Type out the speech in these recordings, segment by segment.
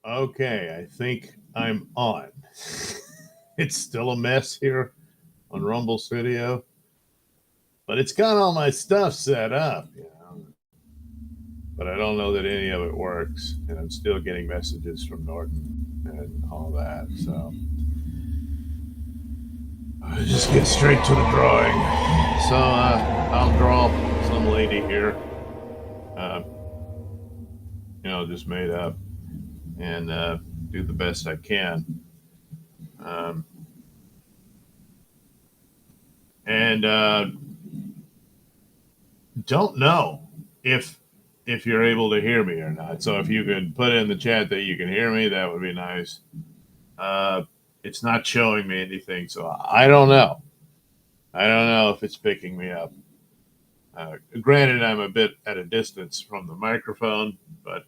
Okay, I think I'm on. It's still a mess here on Rumble's video, but it's got all my stuff set up, but I don't know that any of it works, and I'm still getting messages from Norton and all that. So I'll just get straight to the drawing. So I'll draw some lady here, uh, just made up, and do the best I can. Um, and don't know if you're able to hear me or not. So if you could put in the chat that you can hear me, that would be nice. It's not showing me anything, so I don't know. I don't know if it's picking me up. Granted, I'm a bit at a distance from the microphone, but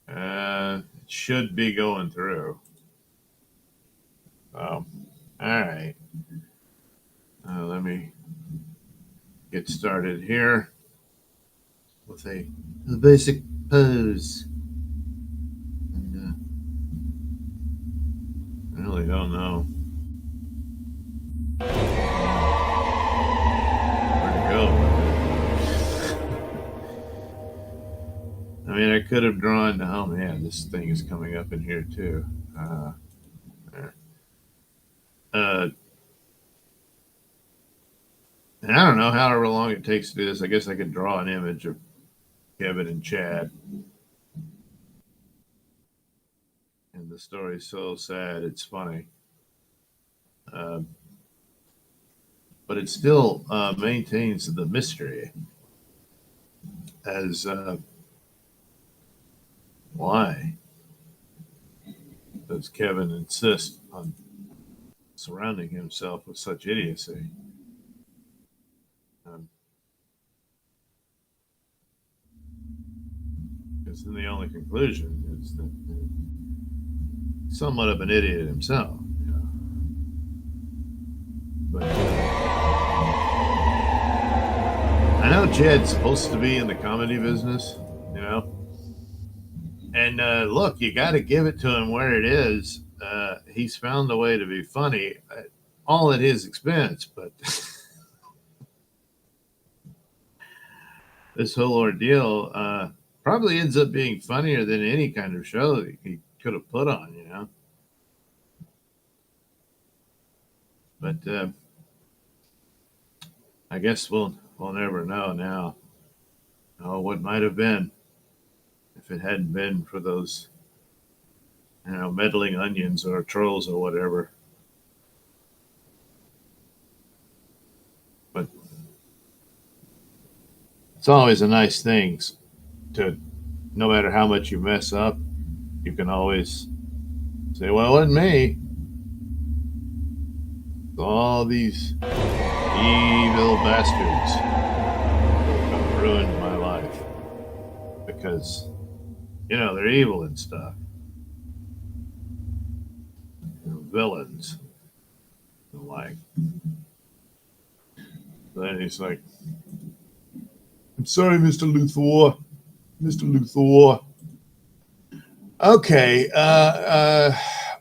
it should be going through. So, all right. Let me get started here with a basic pose. And, I really don't know where to go with it. I mean, I could have drawn. Oh man, this thing is coming up in here too. And I don't know however long it takes to do this. I guess I could draw an image of Kevin and Chad. And the story's so sad, it's funny. But it still maintains the mystery as why does Kevin insist on surrounding himself with such idiocy? Because then the only conclusion is that he's somewhat of an idiot himself. But I know Chad's supposed to be in the comedy business, and look, you got to give it to him where it is. He's found a way to be funny, all at his expense, but this whole ordeal probably ends up being funnier than any kind of show that he could have put on, But I guess we'll never know now. What might have been if it hadn't been for those, meddling onions or trolls or whatever. But it's always a nice thing to, no matter how much you mess up, you can always say, well, it wasn't me. All these evil bastards have ruined my life because, they're evil and stuff. Villains and like. Then he's like, I'm sorry, Mr. Luthor. Mr. Luthor. Okay,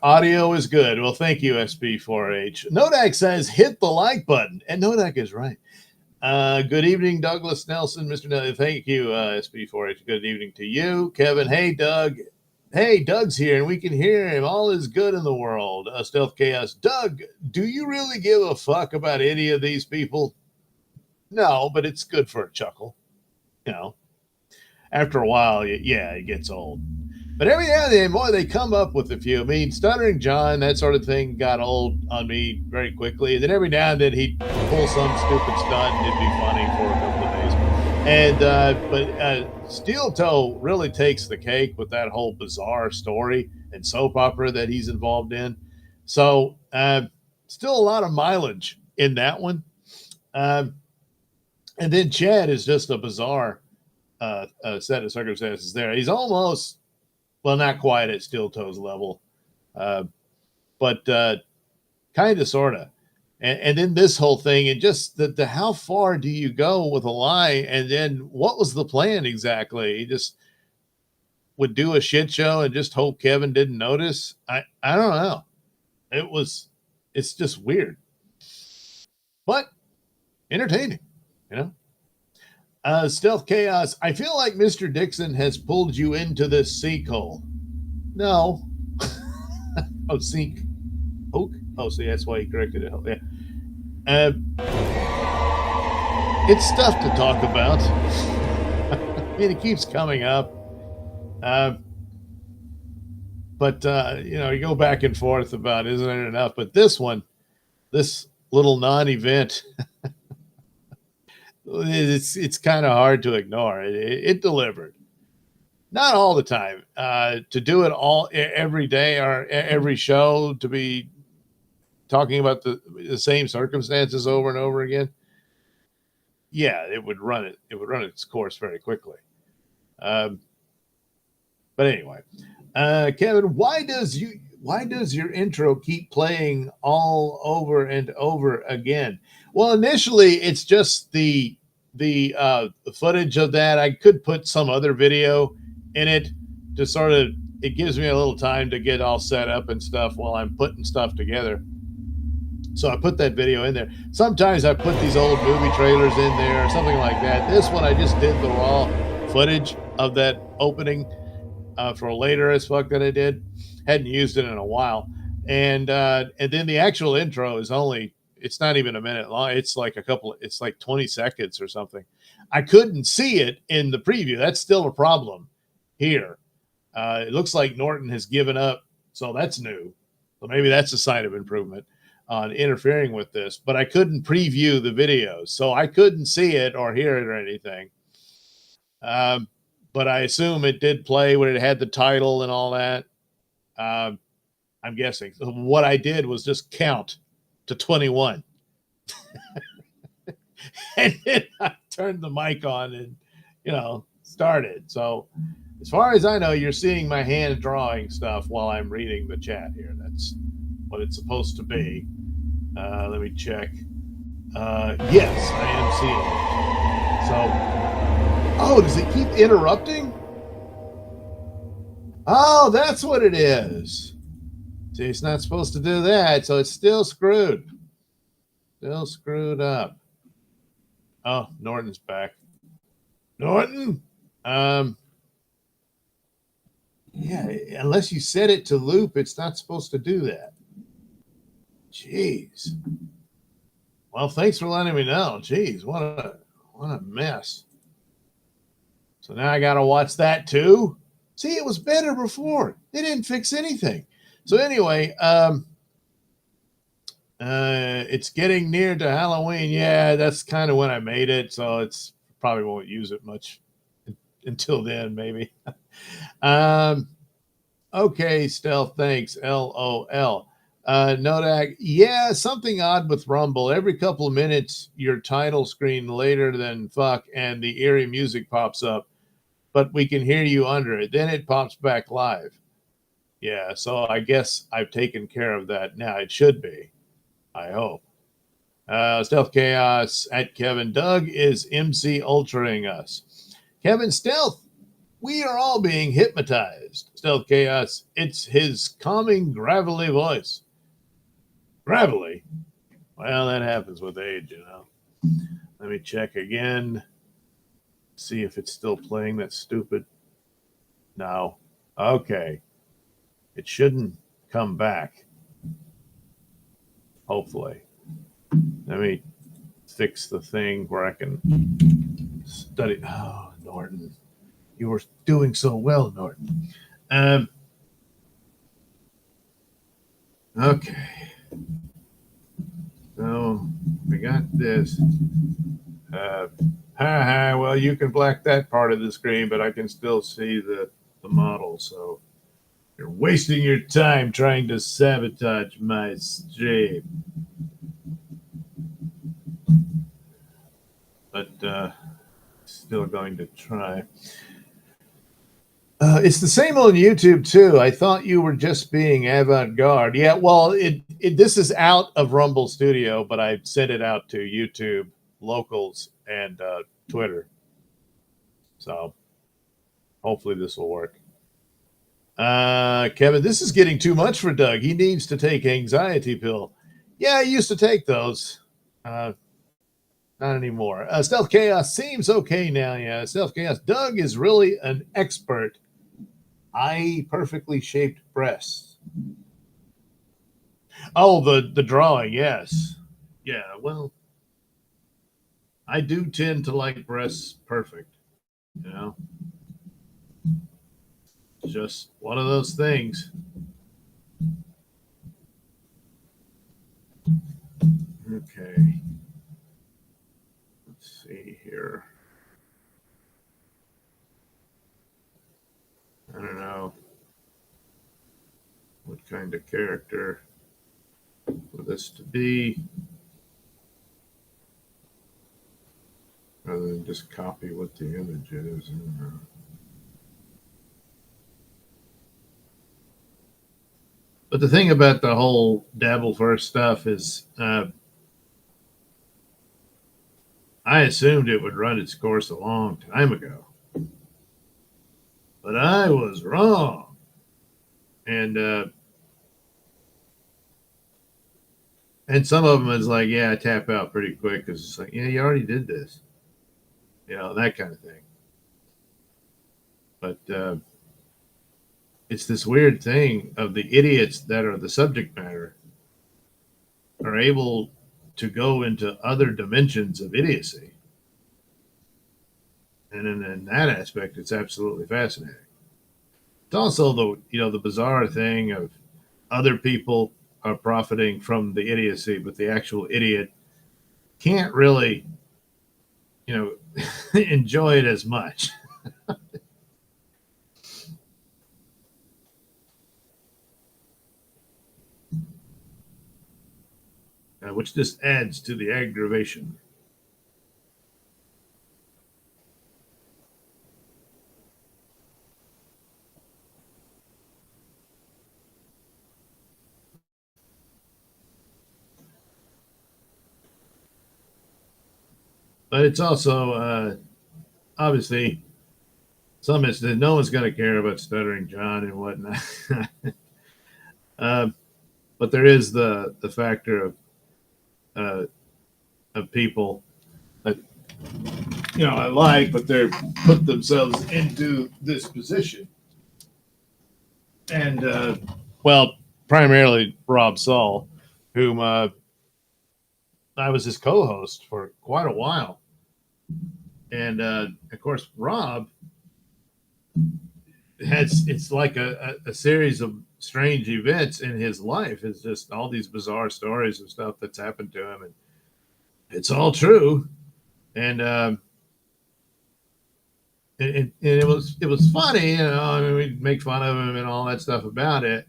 audio is good. Well, thank you, SB4H. Nodak says, hit the like button. And Nodak is right. Good evening, Douglas Nelson, Mr. Nailsin. Thank you, SB4H. Good evening to you. Kevin, hey, Doug. Hey, Doug's here, and we can hear him. All is good in the world. Stealth Chaos. Doug, do you really give a fuck about any of these people? No, but it's good for a chuckle. After a while, it gets old. But every now and then, boy, they come up with a few. I mean, Stuttering John, that sort of thing got old on me very quickly. And then every now and then he'd pull some stupid stunt and it'd be funny for a couple of days. And but Steel Toe really takes the cake with that whole bizarre story and soap opera that he's involved in. So still a lot of mileage in that one. And then Chad is just a bizarre set of circumstances there. He's almost, well, not quite at Steel Toe's level, but kind of, sort of. And then this whole thing, and just the how far do you go with a lie? And then what was the plan exactly? He just, would do a shit show and just hope Kevin didn't notice. I don't know. It's just weird, but entertaining, you know. Stealth Chaos. I feel like Mr. Dixon has pulled you into this sinkhole. No. Oh, sink. Oak. Oh, see, that's why he corrected it. Yeah. It's stuff to talk about. I mean, it keeps coming up. But you go back and forth about isn't it enough? But this little non-event, it's kind of hard to ignore. It delivered. Not all the time. To do it all every day or every show, to be talking about the same circumstances over and over again. Yeah, it would run its course very quickly. But anyway, Kevin, why does your intro keep playing all over and over again? Well, initially it's just the footage of that. I could put some other video in it to sort of, it gives me a little time to get all set up and stuff while I'm putting stuff together. So I put that video in there. Sometimes I put these old movie trailers in there or something like that. This one I just did the raw footage of that opening for later as fuck that I did. Hadn't used it in a while. And then the actual intro is it's not even a minute long. It's like it's like 20 seconds or something. I couldn't see it in the preview. That's still a problem here. It looks like Norton has given up. So that's new. So maybe that's a sign of improvement on interfering with this, but I couldn't preview the videos, so I couldn't see it or hear it or anything. But I assume it did play when it had the title and all that. I'm guessing. So what I did was just count to 21. And then I turned the mic on and, started. So as far as I know, you're seeing my hand drawing stuff while I'm reading the chat here. That's what it's supposed to be. Let me check. Yes, I am seeing it. So, does it keep interrupting? Oh, that's what it is. See, it's not supposed to do that, so it's still screwed. Still screwed up. Oh, Norton's back. Norton? Yeah, unless you set it to loop, it's not supposed to do that. Jeez. Well, thanks for letting me know. Jeez, what a mess. So now I got to watch that too. See, it was better before. They didn't fix anything. So anyway, it's getting near to Halloween. Yeah, that's kind of when I made it, so it's probably won't use it much until then, maybe. Okay, Stealth, thanks. LOL. Nodak, yeah, something odd with Rumble. Every couple of minutes, your title screen later than fuck and the eerie music pops up, but we can hear you under it. Then it pops back live. Yeah, so I guess I've taken care of that now. It should be. I hope. Stealth Chaos at Kevin. Doug is MC Ultraing us. Kevin Stealth, we are all being hypnotized. Stealth Chaos, it's his calming, gravelly voice. Gravelly? Well, that happens with age, Let me check again. See if it's still playing. That's stupid. No. Okay. It shouldn't come back. Hopefully. Let me fix the thing where I can study. Oh, Norton. You were doing so well, Norton. Okay. So we got this. Well, you can black that part of the screen, but I can still see the model. So you're wasting your time trying to sabotage my stream. But still going to try. It's the same on YouTube too. I thought you were just being avant-garde. Yeah, well, this is out of Rumble Studio, but I sent it out to YouTube, locals, and Twitter. So hopefully this will work. Kevin, this is getting too much for Doug. He needs to take anxiety pill. Yeah, I used to take those. Uh, Not anymore. Stealth Chaos seems okay now. Yeah, Stealth Chaos. Doug is really an expert. I perfectly shaped breasts. Oh, the drawing. Yes. Yeah. Well, I do tend to like breasts perfect. You know, just one of those things. Okay. Let's see here. I don't know what kind of character for this to be, rather than just copy what the image is. But the thing about the whole Dabble First stuff is, I assumed it would run its course a long time ago, but I was wrong. And some of them is like, yeah, I tap out pretty quick because it's like, yeah, you already did this, that kind of thing. But it's this weird thing of the idiots that are the subject matter are able to go into other dimensions of idiocy. And in that aspect, it's absolutely fascinating. It's also the bizarre thing of other people are profiting from the idiocy, but the actual idiot can't really, enjoy it as much. Which just adds to the aggravation. But it's also obviously some instance no one's going to care about Stuttering John and whatnot. uh, but there is the factor of people that I like, but they're put themselves into this position, and well, primarily Rob Saul, whom I was his co-host for quite a while, and of course Rob it's like a series of strange events in his life. It's just all these bizarre stories of stuff that's happened to him, and it's all true. And it was funny, I mean, we'd make fun of him and all that stuff about it,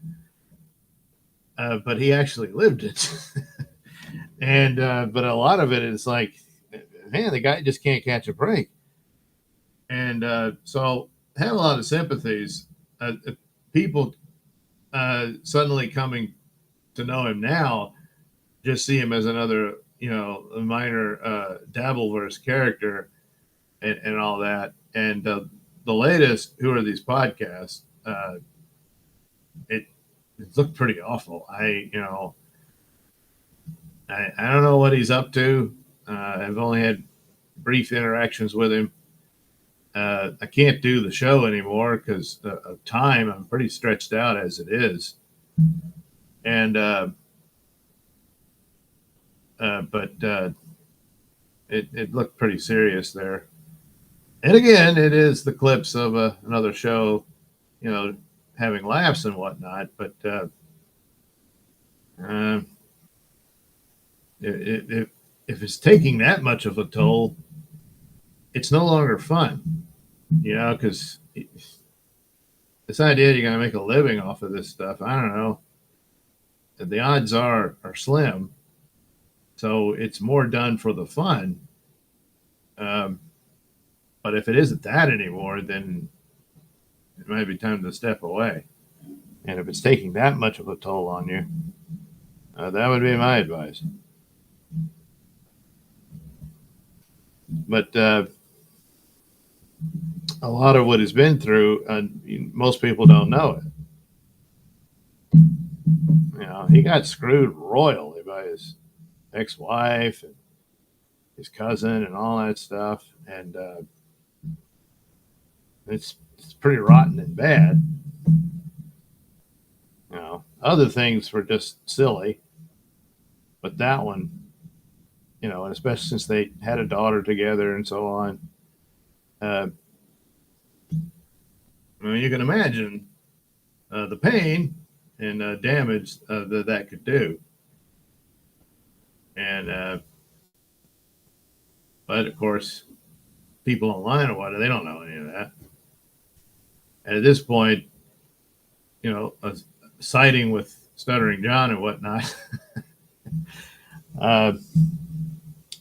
but he actually lived it. And but a lot of it is like, man, the guy just can't catch a break. And so I have a lot of sympathies. People suddenly coming to know him now just see him as another, a minor Dabbleverse character and all that. And the latest, who are these podcasts? It looked pretty awful. I don't know what he's up to. I've only had brief interactions with him. I can't do the show anymore because of time. I'm pretty stretched out as it is. And but it looked pretty serious there. And again, it is the clips of another show, having laughs and whatnot. But if it's taking that much of a toll, it's no longer fun, because this idea you're going to make a living off of this stuff, I don't know. The odds are slim. So it's more done for the fun. But if it isn't that anymore, then it might be time to step away. And if it's taking that much of a toll on you, that would be my advice. But a lot of what he's been through, most people don't know it. You know, he got screwed royally by his ex-wife and his cousin and all that stuff, and it's pretty rotten and bad. You know, other things were just silly, but that one, you know, and especially since they had a daughter together and so on. Uh, I mean, you can imagine the pain and damage that that could do. And but of course, people online or what, they don't know any of that. And at this point, you know, siding with Stuttering John and whatnot, uh,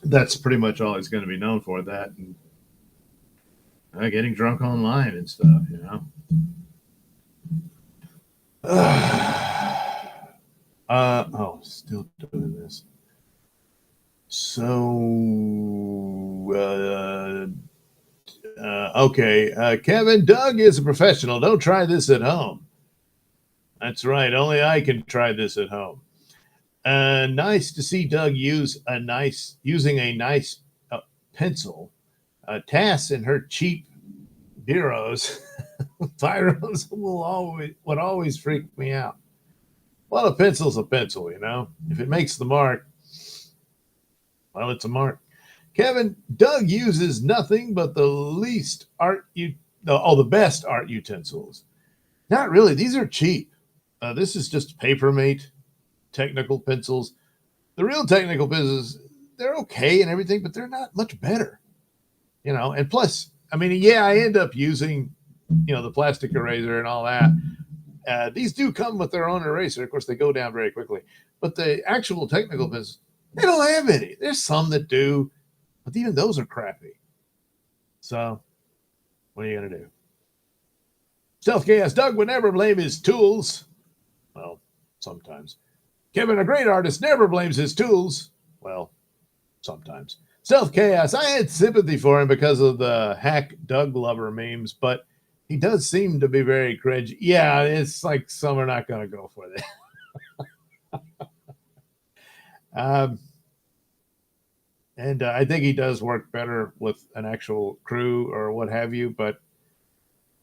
that's pretty much all he's going to be known for. That and getting drunk online and stuff, you know. Oh, still doing this. So, okay. Kevin, Doug is a professional. Don't try this at home. That's right. Only I can try this at home. Nice to see Doug using a nice pencil. Tass and her cheap bureaus, Pyros would always freak me out. Well, a pencil's a pencil, you know. If it makes the mark, well, it's a mark. Kevin, Doug uses nothing but the best art utensils. Not really. These are cheap. This is just Papermate technical pencils. The real technical pencils, they're okay and everything, but they're not much better. You know, and plus, I mean, yeah, I end up using, you know, the plastic eraser and all that. These do come with their own eraser. Of course, they go down very quickly. But the actual technical pencils, they don't have any. There's some that do, but even those are crappy. So, what are you going to do? Stealth Chaos Doug would never blame his tools. Well, sometimes. Kevin, a great artist, never blames his tools. Well, sometimes. Stealth Chaos, I had sympathy for him because of the hack Doug lover memes, but he does seem to be very cringy. Yeah, it's like some are not going to go for that. And I think he does work better with an actual crew or what have you, but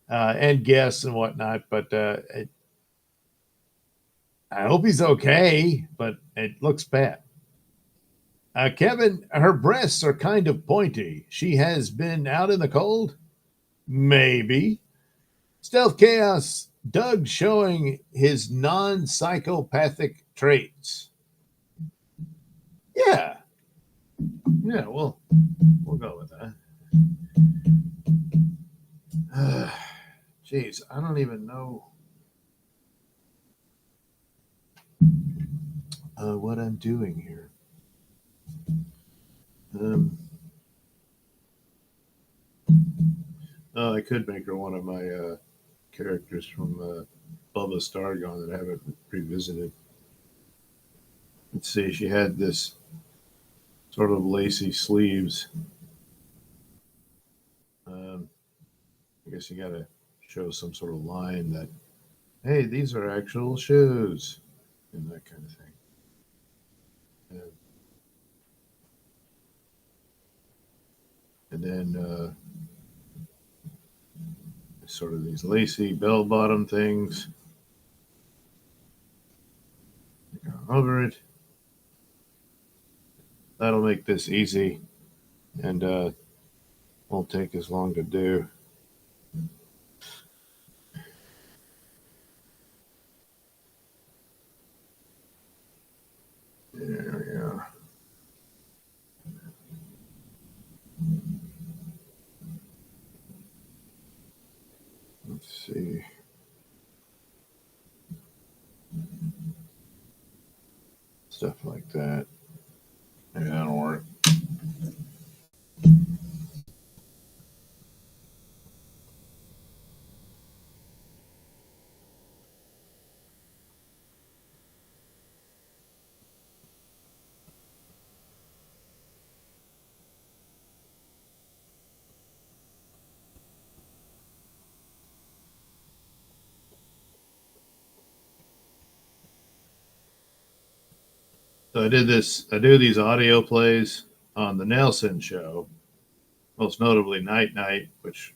and guests and whatnot. But I hope he's okay, but it looks bad. Kevin, her breasts are kind of pointy. She has been out in the cold? Maybe. Stealth Chaos, Doug showing his non psychopathic traits. Yeah. Yeah, we'll go with that. Jeez, I don't even know what I'm doing here. I could make her one of my characters from Bubba Stargone that I haven't revisited. Let's see, she had this sort of lacy sleeves. I guess you got to show some sort of line that, hey, these are actual shoes, and that kind of thing. And then sort of these lacy bell-bottom things. Go over it. That'll make this easy, and won't take as long to do. There we go. Let's see. Stuff like that. Maybe that'll work. So I do these audio plays on the Nailsin Show, most notably Night Night, which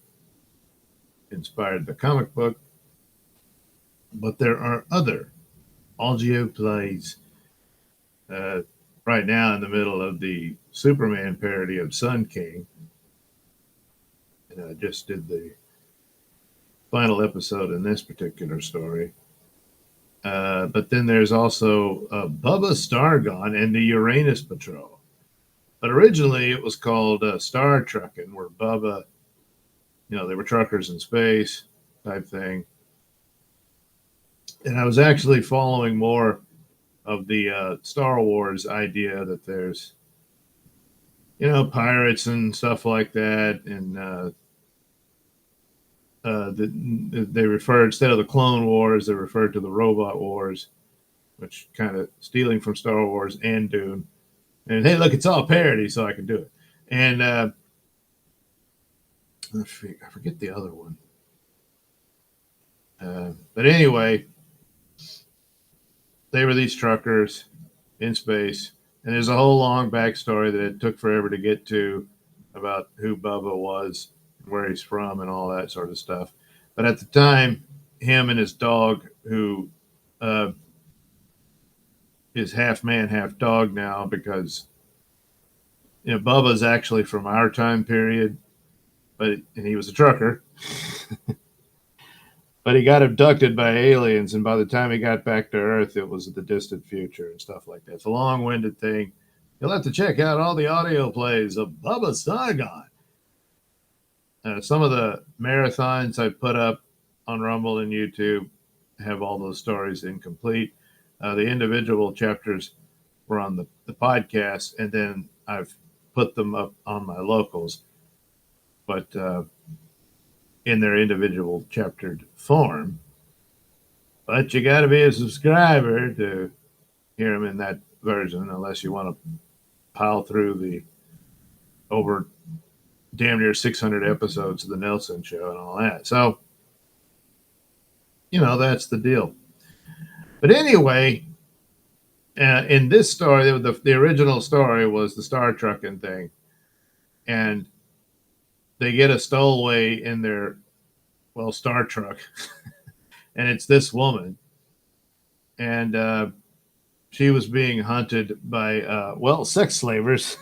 inspired the comic book. But there are other audio plays right now in the middle of the Superman parody of Sun King. And I just did the final episode in this particular story. But then there's also Bubba Stargon and the Uranus Patrol. But originally it was called Star Truckin', where Bubba, they were truckers in space type thing. And I was actually following more of the Star Wars idea that there's, pirates and stuff like that. And they refer, instead of the Clone Wars, they referred to the Robot Wars, which kind of stealing from Star Wars and Dune. And hey, look, it's all parody, so I can do it. And I forget the other one. But anyway, they were these truckers in space, and there's a whole long backstory that it took forever to get to about who Bubba was, where he's from, and all that sort of stuff. But at the time, him and his dog, who is half man, half dog now, because Bubba's actually from our time period, and he was a trucker. But he got abducted by aliens, and by the time he got back to Earth, it was the distant future and stuff like that. It's a long-winded thing. You'll have to check out all the audio plays of Bubba Stargon. Some of the marathons I put up on Rumble and YouTube have all those stories incomplete. The individual chapters were on the podcast, and then I've put them up on my locals, but in their individual chaptered form. But you got to be a subscriber to hear them in that version, unless you want to pile through the over damn near 600 episodes of the Nailsin Show and all that. So, that's the deal. But anyway, in this story, the original story was the Star Truckin' thing. And they get a stowaway in their, Star Truck. And it's this woman. And she was being hunted by, sex slavers.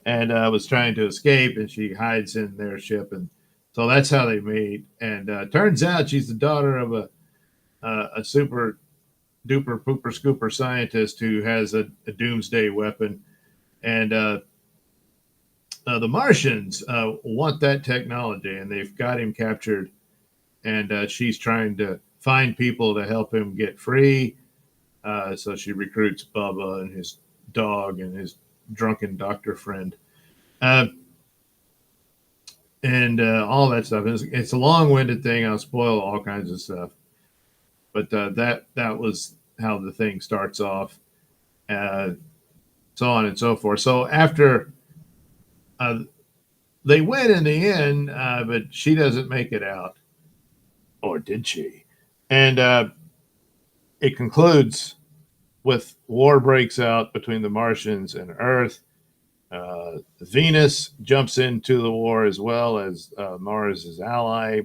And was trying to escape, and she hides in their ship. And so that's how they meet. And turns out she's the daughter of a super duper pooper scooper scientist who has a doomsday weapon. And the Martians want that technology, and they've got him captured. And she's trying to find people to help him get free. So she recruits Bubba and his dog and his drunken doctor friend. And all that stuff. It's a long-winded thing. I'll spoil all kinds of stuff. But that was how the thing starts off. So on and so forth. So after they win in the end, but she doesn't make it out. Or did she? And it concludes with war breaks out between the Martians and Earth. Venus jumps into the war as well as Mars' ally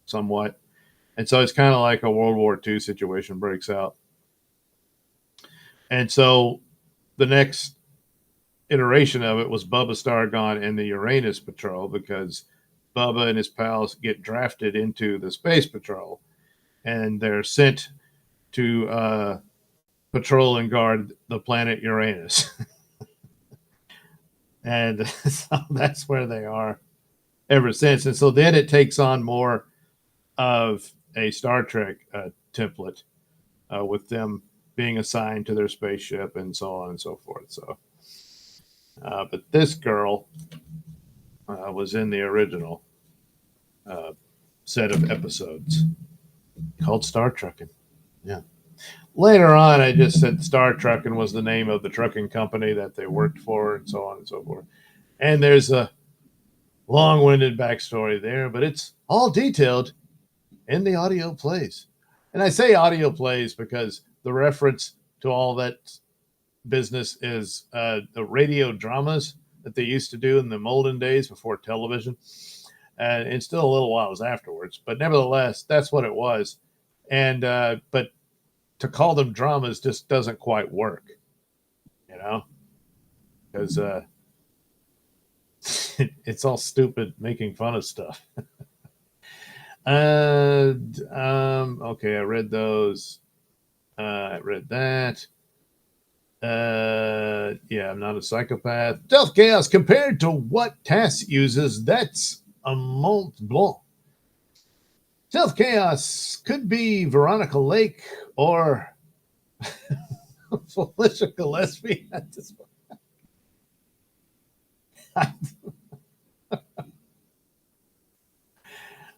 somewhat. And so it's kind of like a World War II situation breaks out. And so the next iteration of it was Bubba Stargon and the Uranus Patrol, because Bubba and his pals get drafted into the Space Patrol, and they're sent to patrol and guard the planet Uranus. And so that's where they are ever since. And so then it takes on more of a Star Trek template with them being assigned to their spaceship and so on and so forth. So, but this girl was in the original set of episodes called Star Truckin'. Yeah. Later on, I just said Star Truckin' was the name of the trucking company that they worked for, and so on and so forth. And there's a long-winded backstory there, but it's all detailed in the audio plays. And I say audio plays because the reference to all that business is the radio dramas that they used to do in the olden days before television. And still a little while afterwards. But nevertheless, that's what it was. And but to call them dramas just doesn't quite work, you know, because it's all stupid making fun of stuff. Okay, I read those. I read that. Yeah, I'm not a psychopath. Stealth Chaos compared to what Tass uses, that's a Mont Blanc. Stealth Chaos could be Veronica Lake or Felicia Gillespie.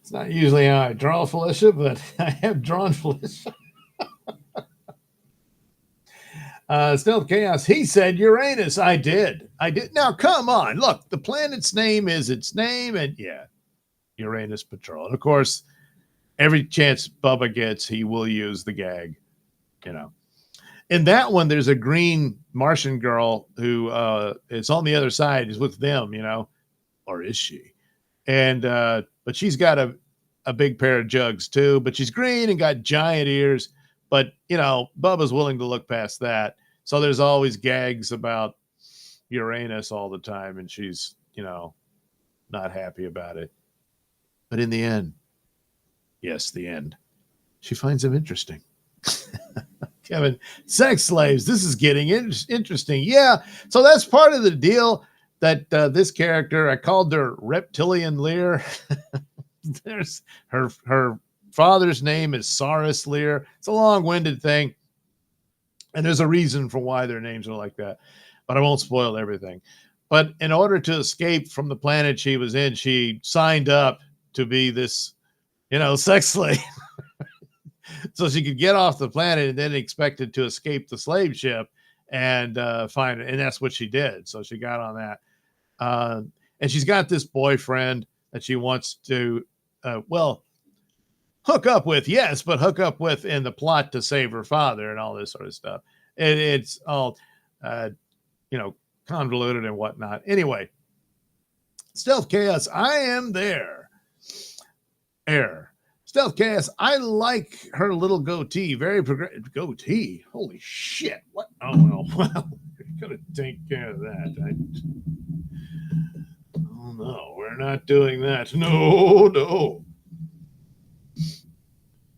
It's not usually how I draw Felicia, but I have drawn Felicia. Stealth Chaos, he said Uranus. I did. Now, come on. Look, the planet's name is its name, and yeah, Uranus Patrol. And of course, every chance Bubba gets, he will use the gag, you know. In that one, there's a green Martian girl who is on the other side, is with them, you know, or is she? And but she's got a big pair of jugs too, but she's green and got giant ears. But, you know, Bubba's willing to look past that. So there's always gags about Uranus all the time, and she's, you know, not happy about it. But in the end, yes, the end, she finds him interesting. Kevin, sex slaves, this is getting interesting. Yeah, so that's part of the deal that this character, I called her Reptilian Lear. There's her father's name is Saurus Lear. It's a long-winded thing, and there's a reason for why their names are like that, but I won't spoil everything. But in order to escape from the planet she was in, she signed up to be this, you know, sex slave. So she could get off the planet and then expected to escape the slave ship and find it. And that's what she did. So she got on that. And she's got this boyfriend that she wants to, hook up with, yes, but hook up with in the plot to save her father and all this sort of stuff. It's all, you know, convoluted and whatnot. Anyway, Stealth Chaos, I am there. Air. Stealth Chaos, I like her little goatee. Very progressive. Goatee? Holy shit. What? Oh, well, you're going to take care of that. Oh, no, we're not doing that. No.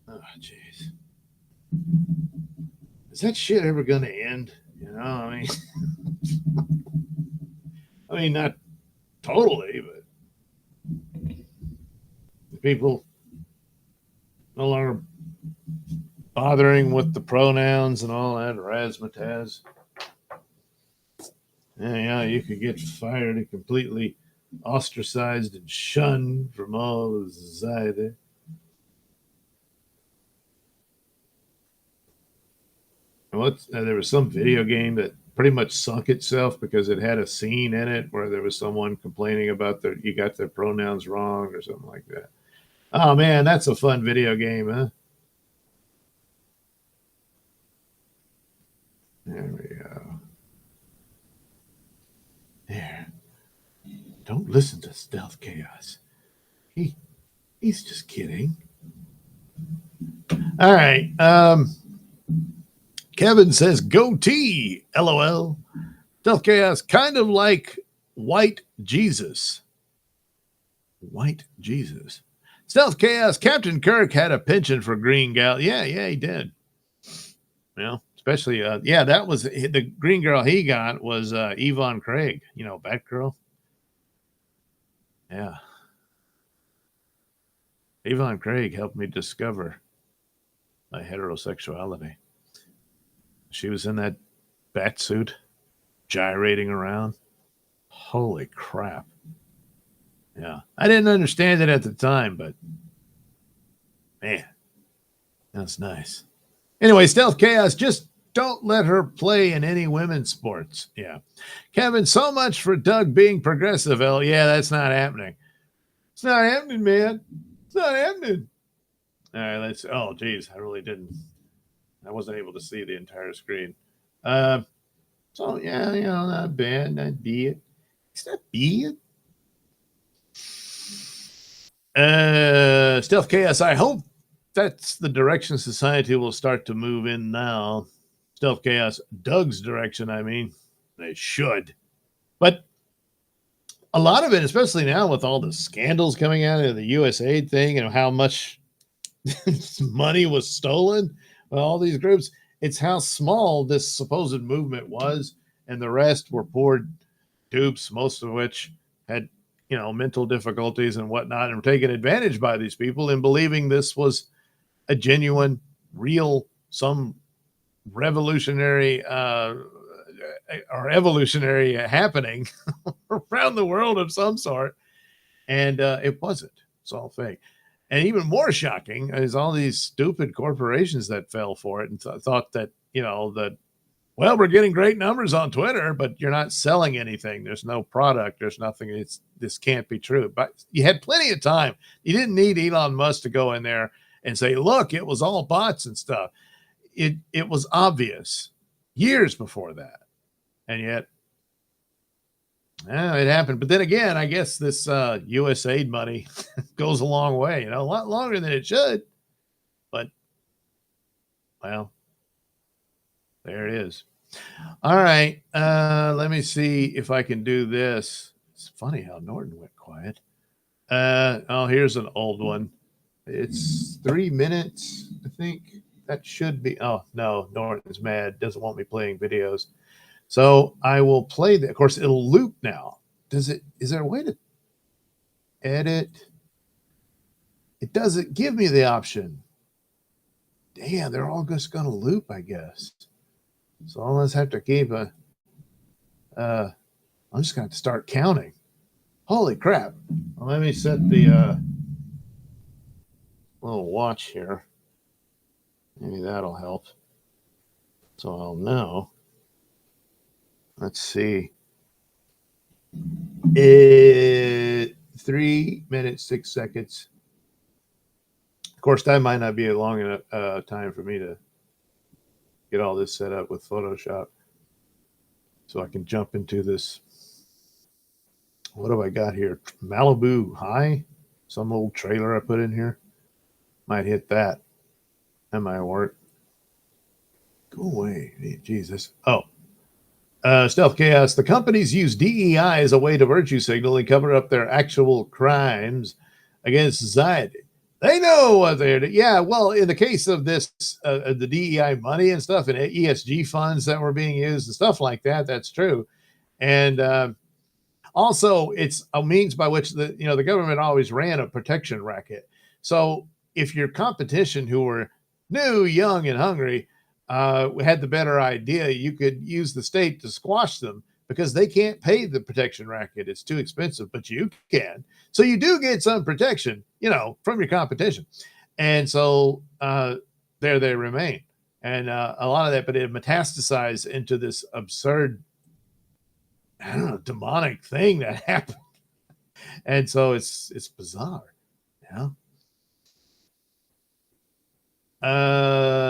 Oh, jeez. Is that shit ever going to end? You know, I mean, not totally, but people no longer bothering with the pronouns and all that razzmatazz. Yeah, you could get fired and completely ostracized and shunned from all of society. There was some video game that pretty much sunk itself because it had a scene in it where there was someone complaining about you got their pronouns wrong or something like that. Oh man, that's a fun video game, huh? There we go. There. Don't listen to Stealth Chaos. He's just kidding. All right. Kevin says goatee, LOL. Stealth Chaos, kind of like White Jesus. White Jesus. Stealth Chaos, Captain Kirk had a penchant for green gal. Yeah, he did. Well, especially, that was the green girl he got was Yvonne Craig, you know, Batgirl. Yeah. Yvonne Craig helped me discover my heterosexuality. She was in that bat suit, gyrating around. Holy crap. Yeah. I didn't understand it at the time, but man, that's nice. Anyway, Stealth Chaos, just don't let her play in any women's sports. Yeah. Kevin, so much for Doug being progressive. Yeah, that's not happening. It's not happening, man. It's not happening. All right, let's. Oh, geez, I really didn't. I wasn't able to see the entire screen. So yeah, not bad, not bad. It's not bad. Stealth Chaos. I hope that's the direction society will start to move in now. Stealth Chaos, Doug's direction. I mean, they should, but a lot of it, especially now with all the scandals coming out of the USAID thing and how much money was stolen by all these groups, it's how small this supposed movement was, and the rest were poor dupes, most of which had mental difficulties and whatnot, and were taken advantage by these people in believing this was a genuine, real, some revolutionary or evolutionary happening around the world of some sort, and it wasn't. It's all fake. And even more shocking is all these stupid corporations that fell for it and thought that that, well, we're getting great numbers on Twitter, but you're not selling anything. There's no product. There's nothing. This can't be true. But you had plenty of time. You didn't need Elon Musk to go in there and say, look, it was all bots and stuff. It was obvious years before that. And yet, it happened. But then again, I guess this USAID money goes a long way, a lot longer than it should. But, well, there it is. All right. Let me see if I can do this. It's funny how Norton went quiet. Here's an old one. It's 3 minutes, I think. That should be. Oh, no, Norton's mad. Doesn't want me playing videos. So I will play that. Of course, it'll loop now. Is there a way to edit? It doesn't give me the option. Damn, they're all just going to loop, I guess. So I'll just have to keep I'm just going to start counting. Holy crap. Well, let me set the little watch here. Maybe that'll help. So I'll know. Let's see. 3 minutes, 6 seconds. Of course, that might not be a long enough time for me to get all this set up with Photoshop. So I can jump into this. What have I got here? Malibu High? Some old trailer I put in here. Might hit that. That might work. Go away. Hey, Jesus. Stealth Chaos. The companies use DEI as a way to virtue signal and cover up their actual crimes against society. They know what they're doing. Yeah, well, in the case of this, the DEI money and stuff and ESG funds that were being used and stuff like that, that's true. And also, it's a means by which the government always ran a protection racket. So if your competition who were new, young, and hungry had the better idea, you could use the state to squash them because they can't pay the protection racket. It's too expensive, but you can. So you do get some protection, from your competition. And so there they remain. And a lot of that, but it metastasized into this absurd, I don't know, demonic thing that happened. And so it's bizarre,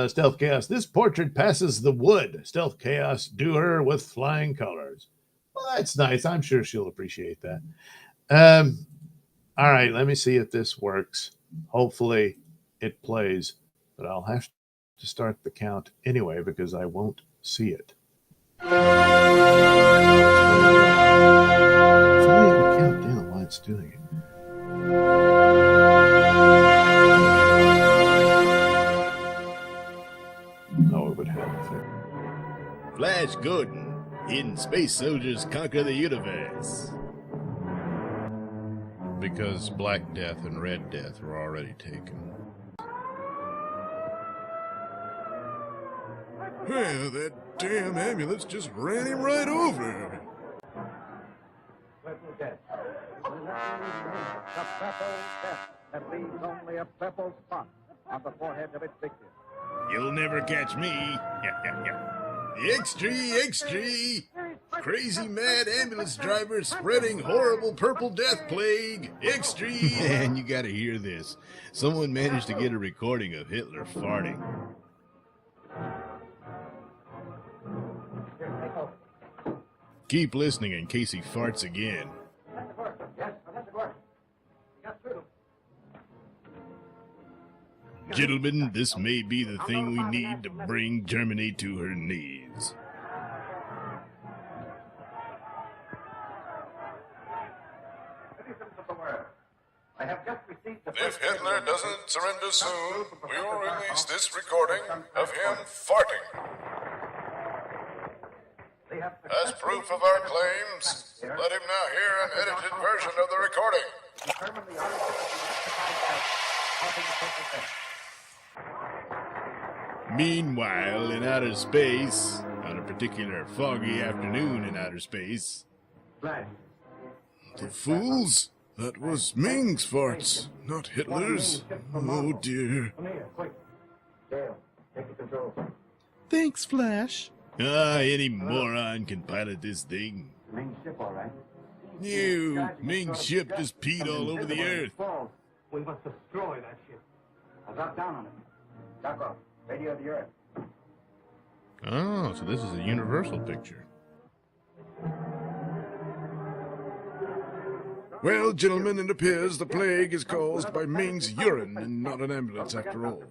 Stealth Chaos. This portrait passes the wood. Stealth Chaos doer with flying colors. Well, that's nice. I'm sure she'll appreciate that. All right, let me see if this works. Hopefully it plays, but I'll have to start the count anyway because I won't see it. If only it would count down while it's doing it. Oh, it would have it. Flash Gordon in Space Soldiers Conquer the Universe. Because Black Death and Red Death were already taken. Well, that damn ambulance just ran him right over. The purple death that leaves only a purple spot on the forehead of its victim. You'll never catch me. Extra, extra. crazy mad ambulance driver spreading horrible purple death plague. Extreme. Man, you gotta hear this. Someone managed to get a recording of Hitler farting. Keep listening in case he farts again. Gentlemen, this may be the thing we need to bring Germany to her knees. If Hitler doesn't surrender soon, we will release this recording of him farting. As proof of our claims, let him now hear an edited version of the recording. Meanwhile, in outer space, on a particular foggy afternoon in outer space, the fools? That was Ming's farts, not Hitler's. Oh dear. Thanks, Flash. Any moron can pilot this thing. You, Ming's ship just peed all over the earth. We must destroy that ship. I'll drop down on it. Dock off. Radio of the earth. Oh, so this is a universal picture. Well, gentlemen, it appears the plague is caused by Ming's urine and not an ambulance after all.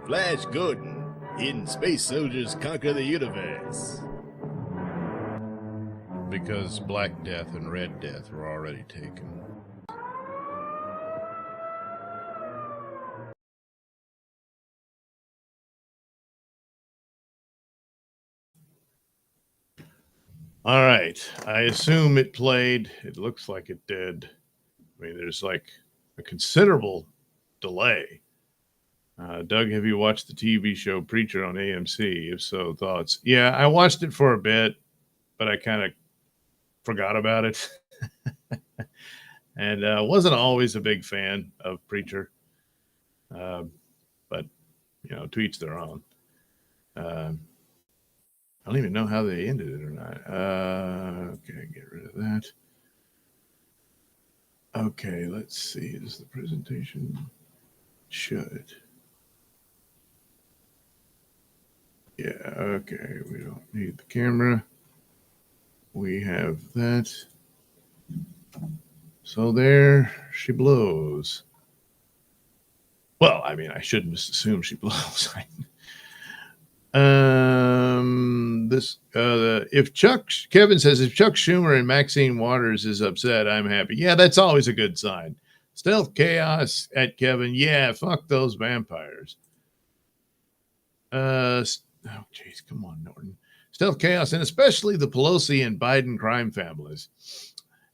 Flash Gordon in Space Soldiers Conquer the Universe. Because Black Death and Red Death were already taken. All right. I assume it played. It looks like it did. I mean, there's like a considerable delay. Doug, have you watched the TV show Preacher on AMC? If so, thoughts? Yeah, I watched it for a bit, but I kind of forgot about it. And wasn't always a big fan of Preacher. But, you know, to each their own. I don't even know how they ended it or not. Okay, get rid of that. Okay, let's see. Is the presentation? Should. Yeah, okay. We don't need the camera. We have that. So there she blows. Well, I mean, I shouldn't just assume she blows. Kevin says, if Chuck Schumer and Maxine Waters is upset, I'm happy. Yeah, that's always a good sign. Stealth Chaos at Kevin. Yeah, fuck those vampires. Oh, jeez, come on, Norton. Stealth Chaos, and especially the Pelosi and Biden crime families.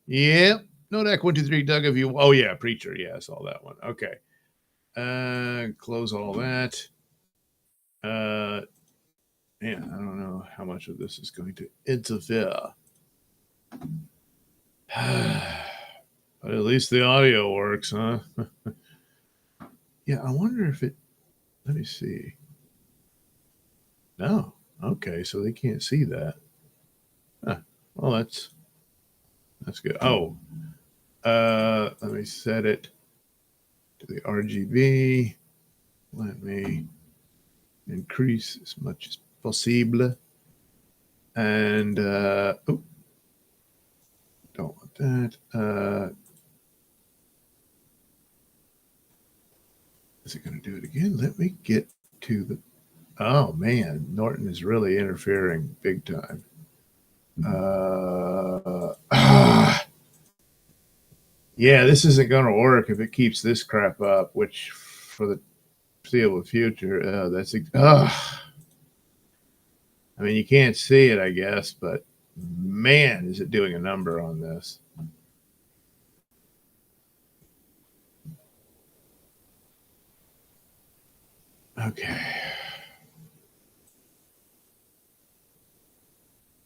Yeah. Nodak 123 Doug, if you. Oh yeah, Preacher. Yeah, I saw that one. Okay. Close all that. Man, I don't know how much of this is going to interfere. But at least the audio works, huh? Yeah, I wonder if it. Let me see. No. Okay, so they can't see that. Huh. Well, that's good. Oh, let me set it to the RGB. Let me increase as much as possible. And don't want that. Is it going to do it again? Let me get to the. Oh man, Norton is really interfering big time. Yeah, this isn't going to work if it keeps this crap up, which for the foreseeable future, I mean, you can't see it, I guess, but man, is it doing a number on this. Okay.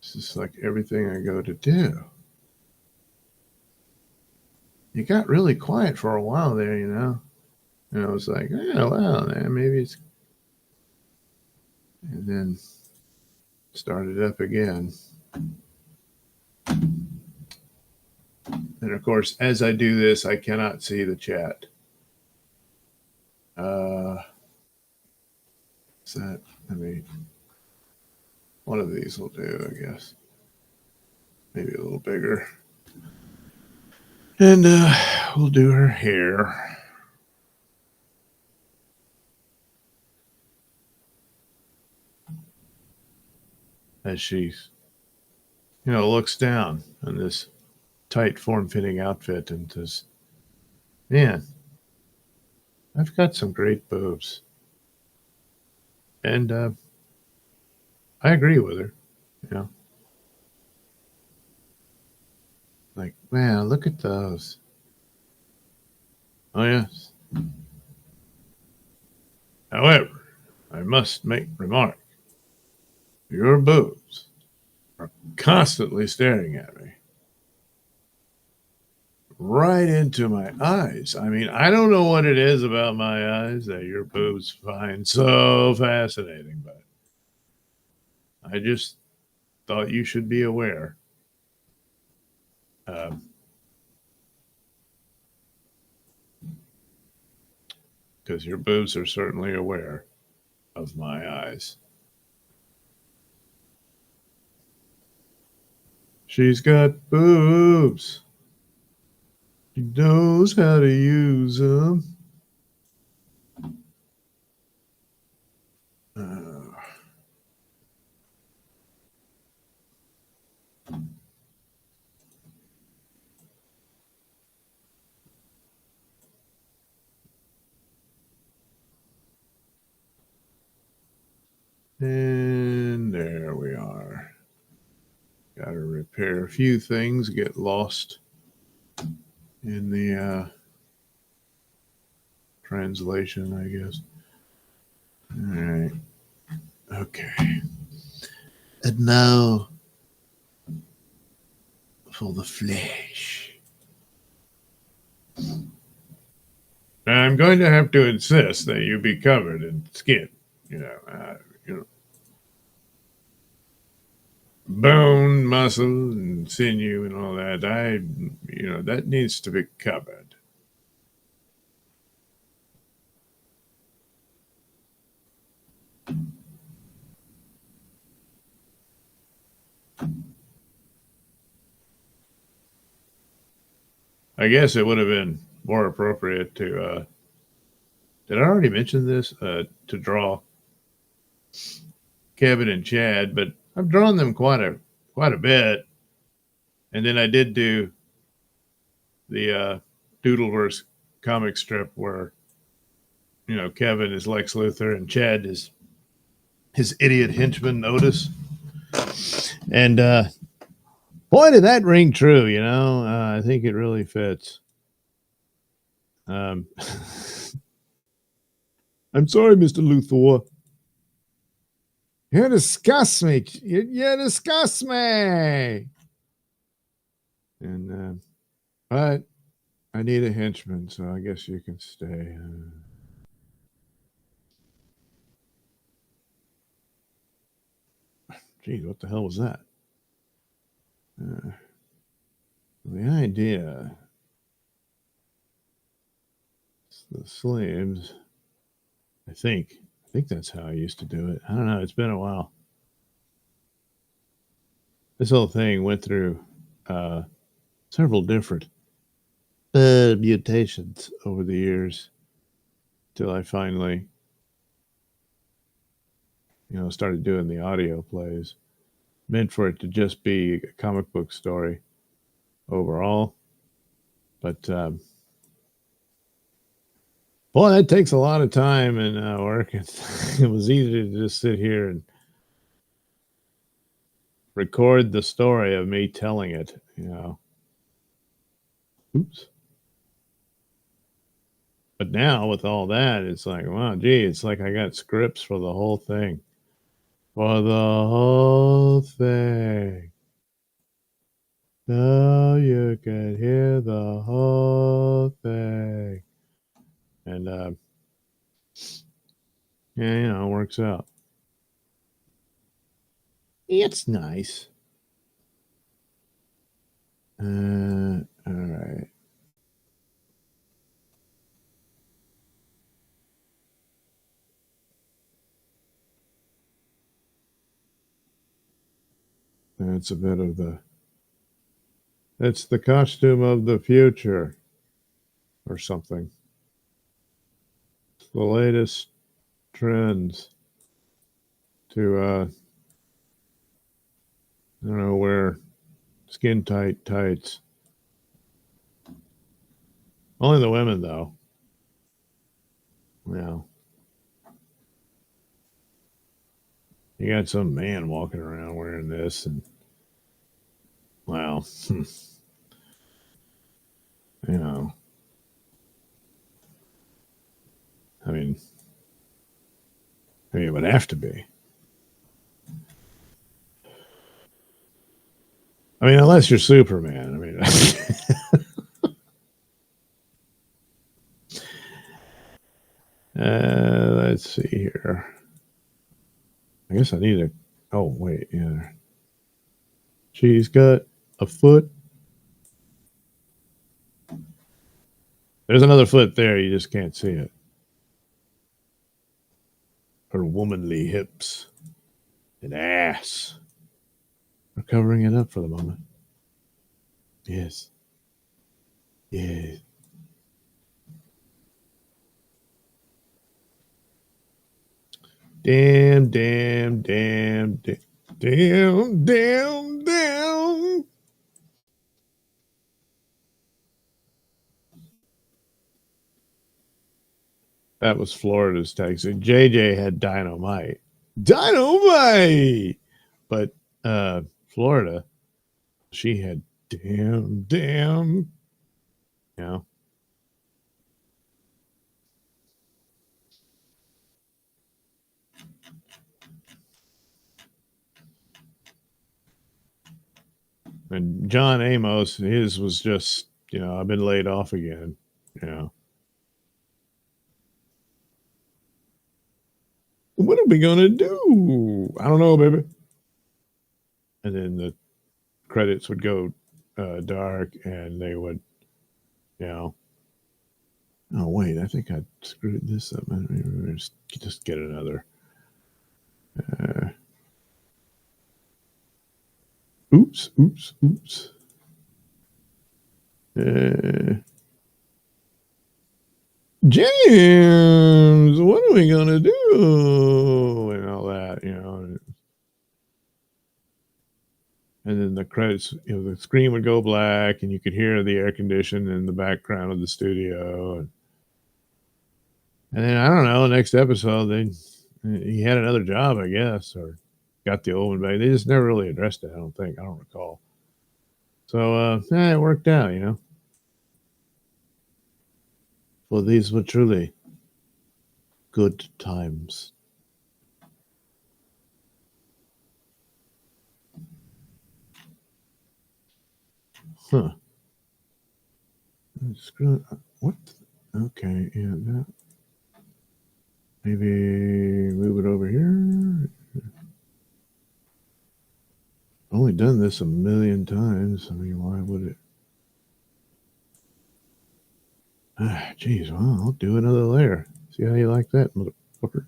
This is like everything I go to do. It got really quiet for a while there, you know. And I was like, oh, well, man, maybe it's. And then started up again. And of course, as I do this, I cannot see the chat. Is that, I mean, one of these will do, I guess. Maybe a little bigger. And we'll do her hair. As she's, looks down on this tight form-fitting outfit and says, man, I've got some great boobs. And I agree with her, Like, man, look at those. Oh, yes. However, I must make remark. Your boobs are constantly staring at me. Right into my eyes. I mean, I don't know what it is about my eyes that your boobs find so fascinating, but I just thought you should be aware. Because your boobs are certainly aware of my eyes. She's got boobs. She knows how to use them. And there we are. Got to repair a few things, get lost in the translation, I guess. All right. Okay. And now for the flesh. Now, I'm going to have to insist that you be covered in skin, bone, muscle, and sinew and all that. That needs to be covered. I guess it would have been more appropriate to, did I already mention this? To draw Kevin and Chad, but I've drawn them quite a bit. And then I did do the Doodleverse comic strip where, Kevin is Lex Luthor and Chad is his idiot henchman Otis. And boy, did that ring true, I think it really fits. I'm sorry, Mr. Luthor. You disgust me. You disgust me. And, but I need a henchman, so I guess you can stay. Geez, what the hell was that? The idea, the sleeves, I think that's how I used to do it. I don't know. It's been a while. This whole thing went through several different mutations over the years till I finally, started doing the audio plays. Meant for it to just be a comic book story overall, but boy, that takes a lot of time and work. It was easy to just sit here and record the story of me telling it, Oops. But now with all that, it's like, wow, gee, it's like I got scripts for the whole thing. For the whole thing. So you can hear the whole thing. And, yeah, it works out. It's nice. All right. That's a bit of it's the costume of the future or something. It's the latest trends to, I don't know, wear skin tight tights. Only the women, though. Well, you got some man walking around wearing this, and well, I mean, it would have to be. I mean, unless you're Superman. I mean, let's see here. I guess I need a. Oh wait, yeah. She's got a foot. There's another foot there. You just can't see it. Her womanly hips and ass. We're covering it up for the moment. Yes. Yes. Damn. That was Florida's taxi. JJ had dynamite. Dynamite! But Florida, she had damn. And John Amos, his was just, I've been laid off again. What are we going to do? I don't know, baby. And then the credits would go dark and they would, oh, wait, I think I screwed this up. Just get another. Oops. James, what are we going to do? And all that, And then the credits, the screen would go black and you could hear the air condition in the background of the studio. And then, I don't know, next episode, he had another job, I guess, or got the old one back. They just never really addressed it, I don't think. I don't recall. So, it worked out, Well, these were truly good times. Huh. Screw it. What? Okay, yeah, that. Maybe move it over here. I've only done this a million times. I mean, why would it? Geez, well, I'll do another layer. See how you like that, motherfucker.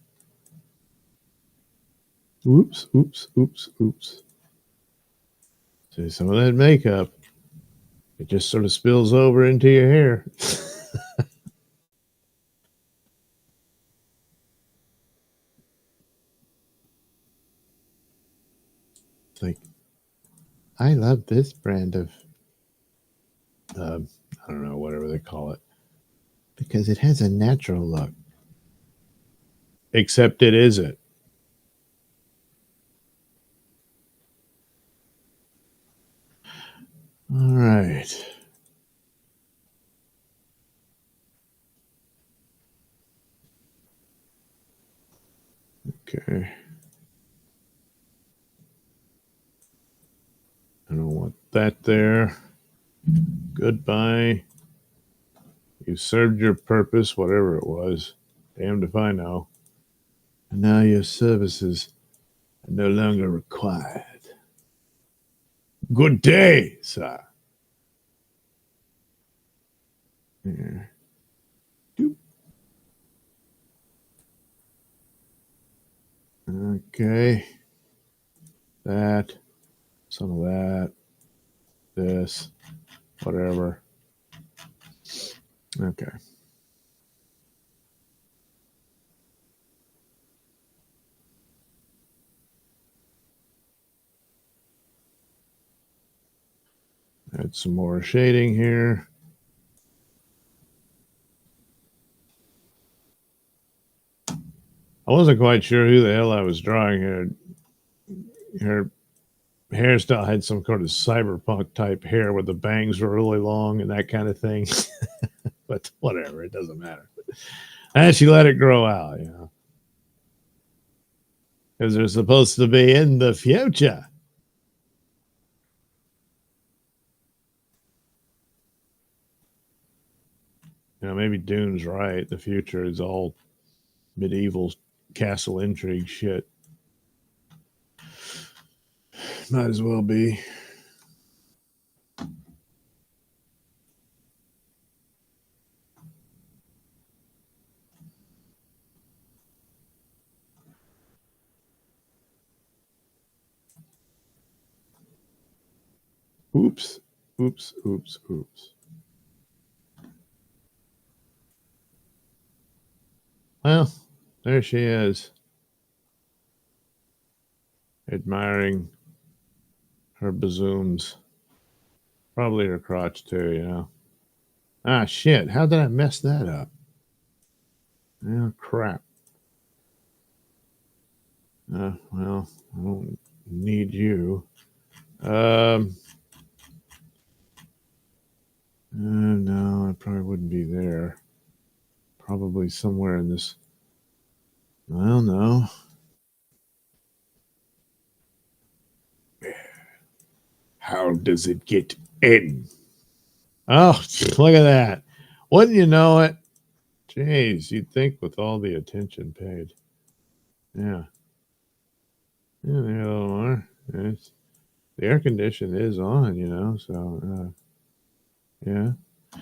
Oops. See, some of that makeup, it just sort of spills over into your hair. It's like, I love this brand of, I don't know, whatever they call it, because it has a natural look. Except it isn't. All right. Okay. I don't want that there. Goodbye. You served your purpose, whatever it was. Damned if I know. And now your services are no longer required. Good day, sir. Yeah. Doop. Okay. That. Some of that. This. Whatever. Okay. Add some more shading here. I wasn't quite sure who the hell I was drawing here. Her hairstyle had some kind of cyberpunk type hair where the bangs were really long and that kind of thing. But whatever, it doesn't matter. And she let it grow out, you know. Because they're supposed to be in the future. You know, maybe Dune's right. The future is all medieval castle intrigue shit. Might as well be. Oops. Oops, oops, oops. Well, there she is. Admiring her bazooms. Probably her crotch too, you know. Ah, shit. How did I mess that up? Oh, crap. Well, I don't need you. No, I probably wouldn't be there. Probably somewhere in this. Well, no. How does it get in? Oh, look at that. Wouldn't you know it? Jeez, you'd think with all the attention paid. Yeah. Yeah, there you are. It's, the air condition is on, you know, so, yeah. All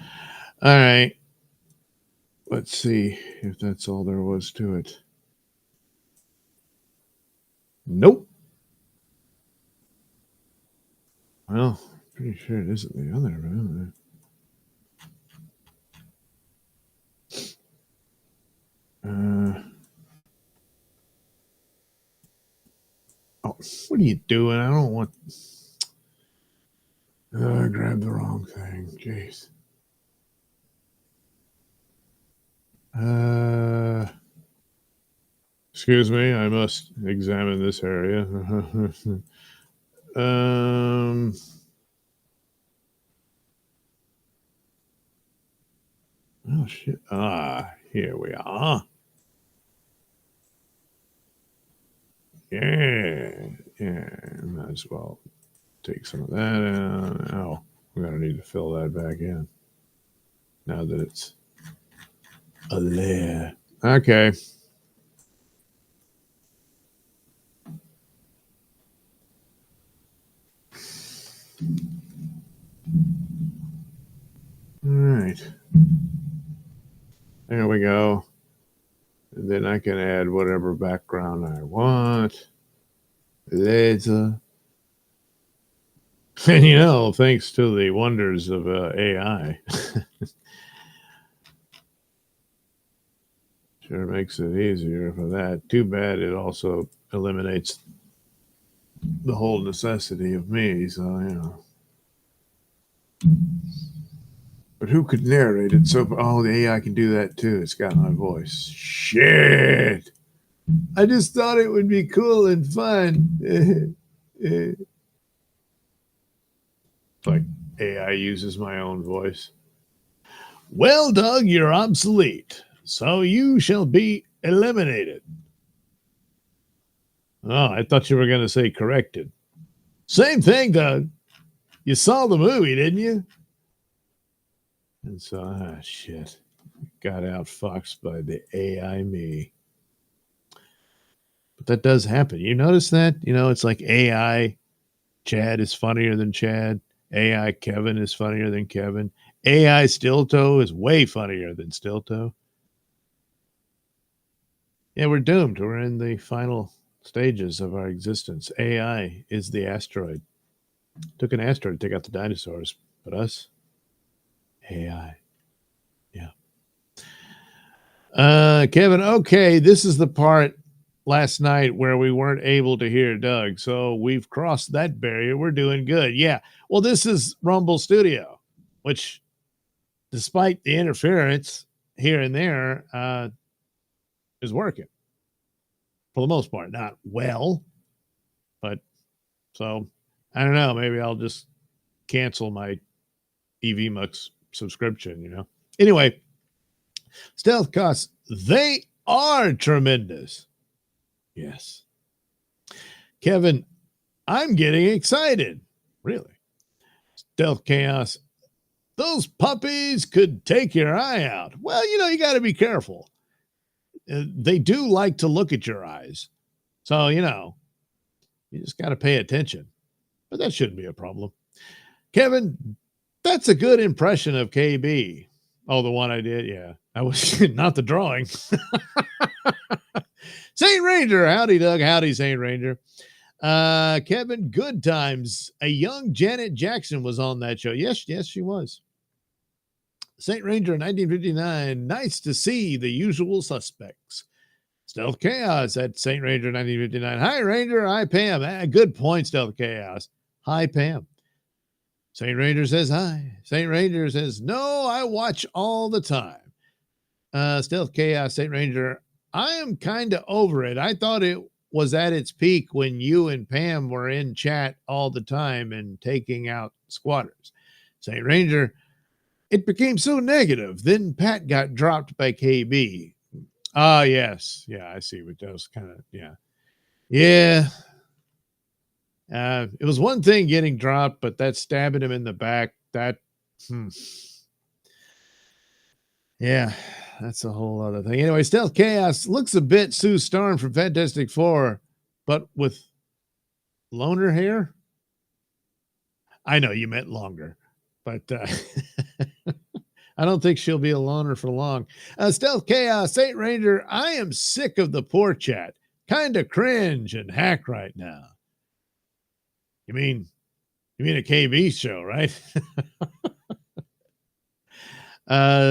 right. Let's see if that's all there was to it. Nope. Well, pretty sure it isn't the other room. Oh, what are you doing? I don't want. I grabbed the wrong thing. Jeez. Excuse me. I must examine this area. Oh shit. Ah, here we are. Yeah. Yeah. Might as well take some of that out. Oh, we're gonna need to fill that back in. Now that it's a layer. Okay. All right. There we go. And then I can add whatever background I want. Laser. And you know, thanks to the wonders of AI, sure makes it easier for that. Too bad it also eliminates the whole necessity of me. So, you know. But who could narrate it? So, oh, the AI can do that too. It's got my voice. Shit. I just thought it would be cool and fun. Like AI uses my own voice. Well, Doug, you're obsolete, so you shall be eliminated. Oh, I thought you were going to say corrected. Same thing, Doug. You saw the movie, didn't you? And so, shit. Got outfoxed by the AI me. But that does happen. You notice that? You know, it's like AI Chad is funnier than Chad. AI Kevin is funnier than Kevin. AI Stilto is way funnier than Stilto. Yeah, we're doomed. We're in the final stages of our existence. AI is the asteroid. Took an asteroid to take out the dinosaurs, but us, AI. Yeah. Kevin, okay, this is the part last night where we weren't able to hear Doug. So we've crossed that barrier. We're doing good. Yeah. Well, this is Rumble Studio, which, despite the interference here and there, is working for the most part. Not well, but so I don't know. Maybe I'll just cancel my EVMux subscription, you know. Anyway, stealth costs, they are tremendous. Yes. Kevin, I'm getting excited. Really? Stealth Chaos, those puppies could take your eye out. Well, you know, you got to be careful. They do like to look at your eyes. So, you know, you just got to pay attention. But that shouldn't be a problem. Kevin, that's a good impression of KB. Oh, the one I did? Yeah. I was not the drawing. St. Ranger. Howdy, Doug. Howdy, St. Ranger. Kevin, good times. A young Janet Jackson was on that show. Yes, she was. St. Ranger 1959. Nice to see the usual suspects. Stealth Chaos at St. Ranger 1959. Hi, Ranger. Hi, Pam. Good point, Stealth Chaos. Hi, Pam. St. Ranger says hi. St. Ranger says, no, I watch all the time. Stealth Chaos, St. Ranger, I am kind of over it. I thought it was at its peak when you and Pam were in chat all the time and taking out squatters. St. Ranger, it became so negative. Then Pat got dropped by KB. Ah, yes. Yeah, I see what those kind of, yeah. Yeah. It was one thing getting dropped, but that stabbing him in the back, yeah, that's a whole other thing. Anyway, Stealth Chaos looks a bit Sue Storm from Fantastic Four, but with loner hair. I know you meant longer, but I don't think she'll be a loner for long. Stealth Chaos, Saint Ranger, I am sick of the poor chat. Kind of cringe and hack right now. You mean a KB show, right?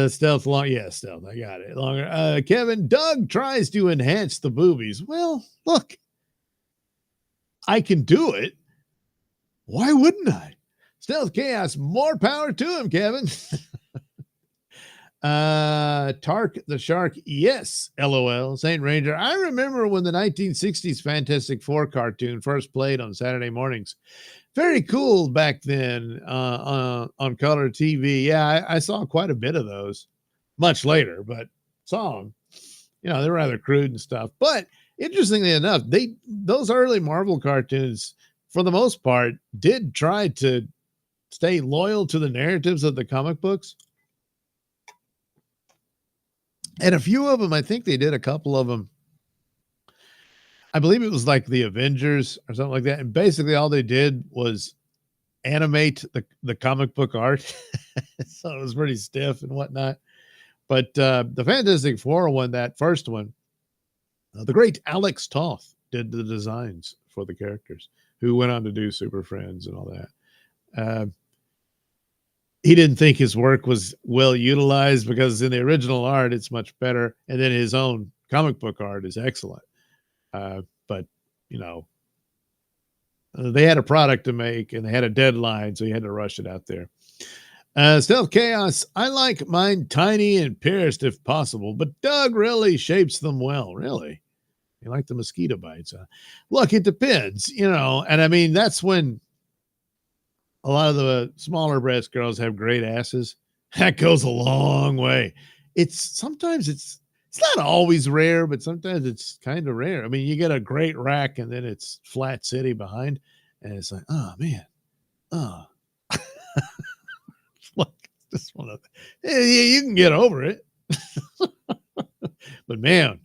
Stealth long, yeah, Stealth, I got it. Longer. Kevin, Doug tries to enhance the boobies. Well, look, I can do it. Why wouldn't I? Stealth Chaos, more power to him, Kevin. Tark the Shark, yes, LOL. Saint Ranger, I remember when the 1960s Fantastic Four cartoon first played on Saturday mornings. Very cool back then on color TV. Yeah, I saw quite a bit of those much later, but saw them. You know, they're rather crude and stuff. But interestingly enough, those early Marvel cartoons, for the most part, did try to stay loyal to the narratives of the comic books. And a few of them, I think they did a couple of them. I believe it was like the Avengers or something like that. And basically all they did was animate the comic book art. So it was pretty stiff and whatnot. But the Fantastic Four one, that first one, the great Alex Toth did the designs for the characters, who went on to do Super Friends and all that. he didn't think his work was well utilized because in the original art, it's much better. And then his own comic book art is excellent. But, you know, they had a product to make and they had a deadline, so you had to rush it out there. Stealth Chaos, I like mine tiny and pierced if possible, but Doug really shapes them well. Really? You like the mosquito bites? Look, it depends, you know, and I mean, that's when a lot of the smaller breast girls have great asses. That goes a long way. Sometimes it's not always rare, but sometimes it's kind of rare. I mean, you get a great rack and then it's flat city behind, and it's like, oh man, oh. Look, this one, yeah, you can get over it. But man,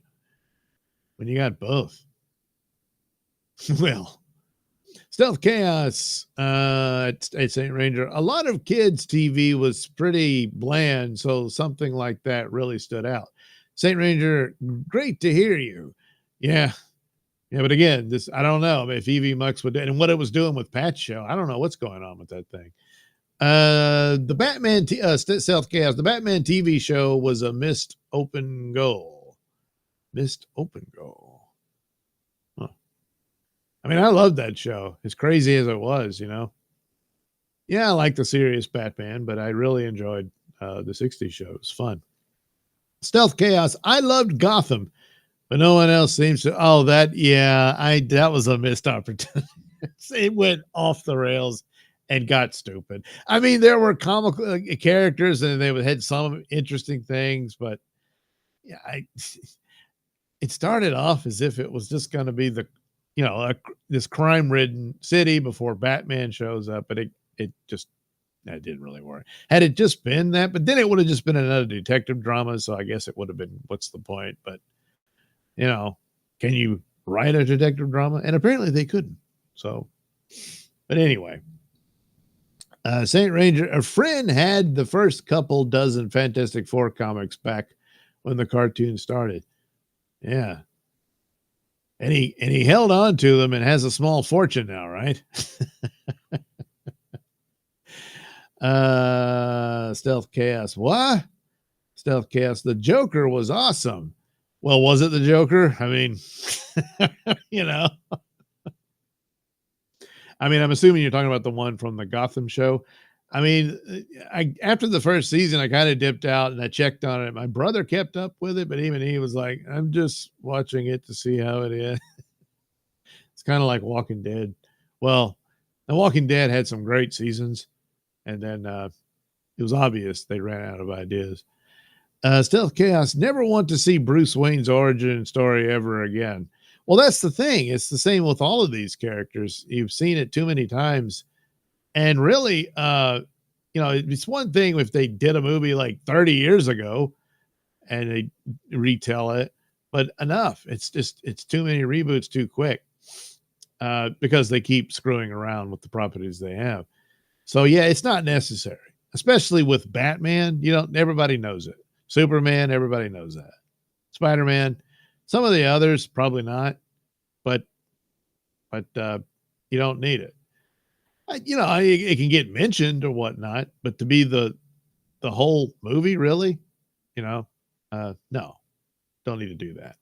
when you got both, well, Stealth Chaos at St. Ranger, a lot of kids' TV was pretty bland, so something like that really stood out. St. Ranger, great to hear you. Yeah. Yeah, but again, this, I don't know if Evie Mux would, and what it was doing with Pat's show. I don't know what's going on with that thing. The Batman, Stealth Chaos, the Batman TV show was a missed open goal. Missed open goal. Huh. I mean, I loved that show, as crazy as it was, you know. Yeah, I like the serious Batman, but I really enjoyed the 60s show. It was fun. Stealth Chaos, I loved Gotham, but no one else seems to. Oh, that was a missed opportunity. It went off the rails and got stupid. I mean, there were comical characters and they had some interesting things, but yeah, it started off as if it was just going to be this crime-ridden city before Batman shows up, but that didn't really work. Had it just been that, but then it would have just been another detective drama, so I guess it would have been, what's the point? But, you know, can you write a detective drama? And apparently they couldn't. So, but anyway. St. Ranger, a friend had the first couple dozen Fantastic Four comics back when the cartoon started. Yeah. And he held on to them and has a small fortune now, right? Stealth Chaos. What? Stealth Chaos. The Joker was awesome. Well, was it the Joker? I mean, you know. I mean, I'm assuming you're talking about the one from the Gotham show. I mean, after the first season, I kind of dipped out and I checked on it. My brother kept up with it, but even he was like, I'm just watching it to see how it is. It's kind of like Walking Dead. Well, The Walking Dead had some great seasons, and then it was obvious they ran out of ideas. Stealth Chaos, never want to see Bruce Wayne's origin story ever again. Well, that's the thing. It's the same with all of these characters. You've seen it too many times. And really, it's one thing if they did a movie like 30 years ago and they retell it, but enough. It's too many reboots too quick because they keep screwing around with the properties they have. So, yeah, it's not necessary, especially with Batman. Everybody knows it. Superman, everybody knows that. Spider-Man, some of the others, probably not, but you don't need it. It can get mentioned or whatnot, but to be the whole movie, really, no, don't need to do that.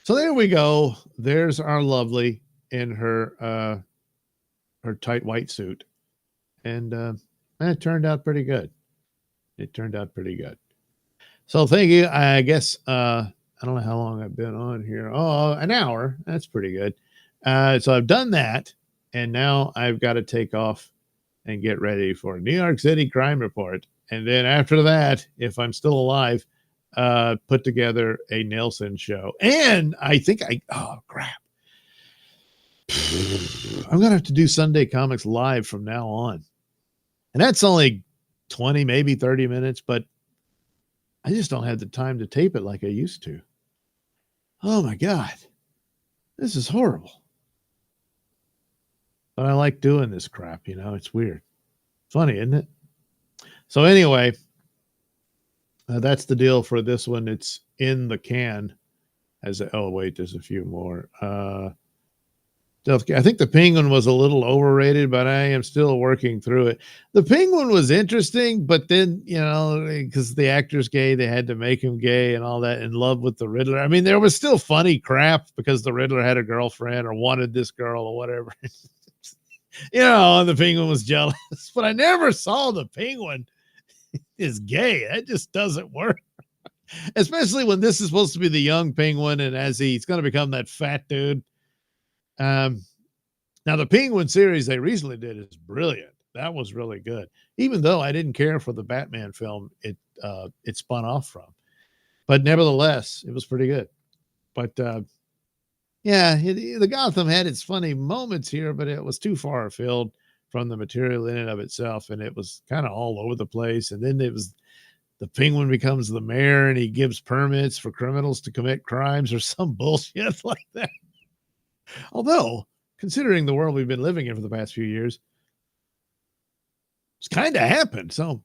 So there we go. There's our lovely in her tight white suit, and it turned out pretty good. So thank you. I guess I don't know how long I've been on here. Oh, an hour. That's pretty good. So I've done that, and now I've got to take off and get ready for New York City Crime Report. And then after that, if I'm still alive, put together a Nailsin show. And I think oh crap. I'm going to have to do Sunday Comics live from now on. And that's only 20, maybe 30 minutes, but I just don't have the time to tape it like I used to. Oh my God. This is horrible. But I like doing this crap, it's weird. Funny, isn't it? So anyway, that's the deal for this one. It's in the can. Oh wait, there's a few more. I think the Penguin was a little overrated, but I am still working through it. The Penguin was interesting, but then, because the actor's gay, they had to make him gay and all that, in love with the Riddler. I mean, there was still funny crap because the Riddler had a girlfriend or wanted this girl or whatever. And the Penguin was jealous, but I never saw the Penguin is gay. That just doesn't work. Especially when this is supposed to be the young Penguin, and as he's going to become that fat dude. Now the Penguin series they recently did is brilliant. That was really good, even though I didn't care for the Batman film it spun off from, but nevertheless it was pretty good. But the Gotham had its funny moments here, but it was too far afield from the material in and of itself, and it was kind of all over the place. And then it was the Penguin becomes the mayor and he gives permits for criminals to commit crimes or some bullshit like that. Although, considering the world we've been living in for the past few years, it's kind of happened. So,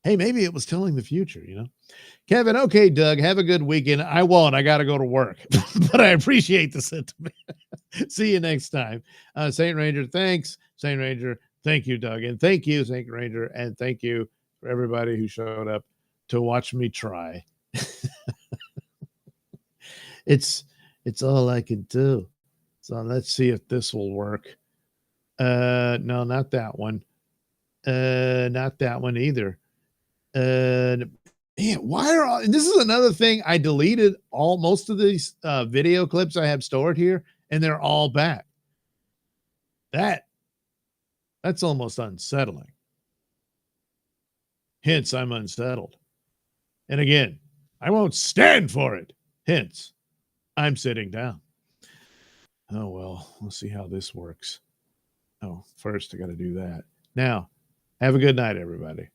hey, maybe it was telling the future, Kevin, okay, Doug, have a good weekend. I won't. I got to go to work. But I appreciate the sentiment. See you next time. Saint Ranger, thanks. Saint Ranger, thank you, Doug. And thank you, Saint Ranger. And thank you for everybody who showed up to watch me try. It's all I can do. So let's see if this will work. No, not that one. Not that one either. Man, why are all, and this is another thing. I deleted most of these video clips I have stored here, and they're all back. That's almost unsettling. Hence, I'm unsettled. And again, I won't stand for it. Hence, I'm sitting down. Oh, well, we'll see how this works. Oh, first I got to do that. Now, have a good night, everybody.